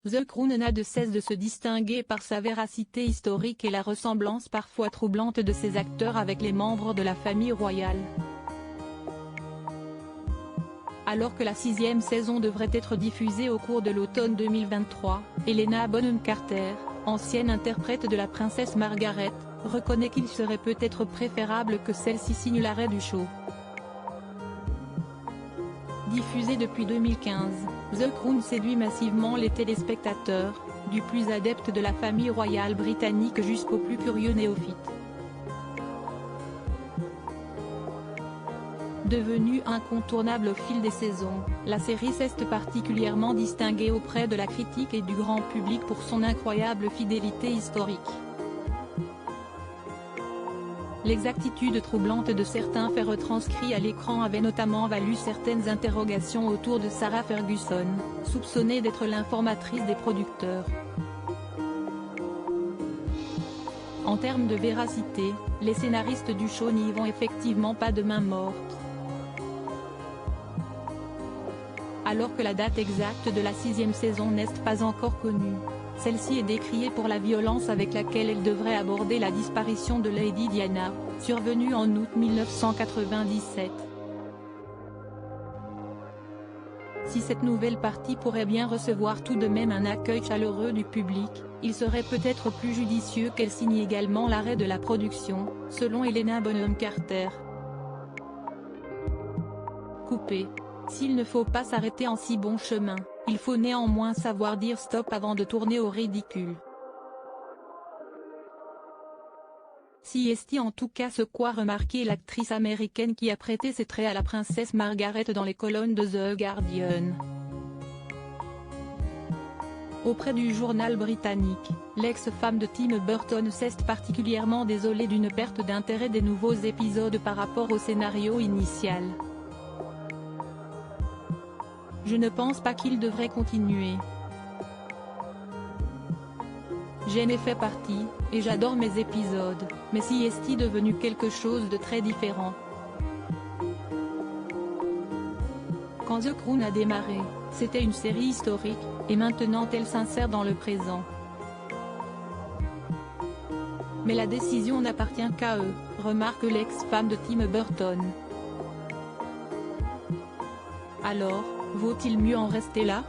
The Crown n'a de cesse de se distinguer par sa véracité historique et la ressemblance parfois troublante de ses acteurs avec les membres de la famille royale. Alors que la 6e saison devrait être diffusée au cours de l'automne 2023, Helena Bonham Carter, ancienne interprète de la princesse Margaret, reconnaît qu'il serait peut-être préférable que celle-ci signe l'arrêt du show. Diffusé depuis 2015, The Crown séduit massivement les téléspectateurs, du plus adepte de la famille royale britannique jusqu'aux plus curieux néophytes. Devenue incontournable au fil des saisons, la série s'est particulièrement distinguée auprès de la critique et du grand public pour son incroyable fidélité historique. L'exactitude troublante de certains faits retranscrits à l'écran avait notamment valu certaines interrogations autour de Sarah Ferguson, soupçonnée d'être l'informatrice des producteurs. En termes de véracité, les scénaristes du show n'y vont effectivement pas de main morte. Alors que la date exacte de la 6e saison n'est pas encore connue, celle-ci est décriée pour la violence avec laquelle elle devrait aborder la disparition de Lady Diana, survenue en août 1997. Si cette nouvelle partie pourrait bien recevoir tout de même un accueil chaleureux du public, il serait peut-être plus judicieux qu'elle signe également l'arrêt de la production, selon Helena Bonham Carter. Coupé. S'il ne faut pas s'arrêter en si bon chemin, il faut néanmoins savoir dire stop avant de tourner au ridicule. Si est en tout cas ce qu'à remarquer l'actrice américaine qui a prêté ses traits à la princesse Margaret dans les colonnes de The Guardian. Auprès du journal britannique, l'ex-femme de Tim Burton s'est particulièrement désolée d'une perte d'intérêt des nouveaux épisodes par rapport au scénario initial. Je ne pense pas qu'il devrait continuer. J'en ai fait partie, et j'adore mes épisodes, mais si est devenu quelque chose de très différent. Quand The Crown a démarré, c'était une série historique, et maintenant elle s'insère dans le présent. Mais la décision n'appartient qu'à eux, remarque l'ex-femme de Tim Burton. Alors, vaut-il mieux en rester là ?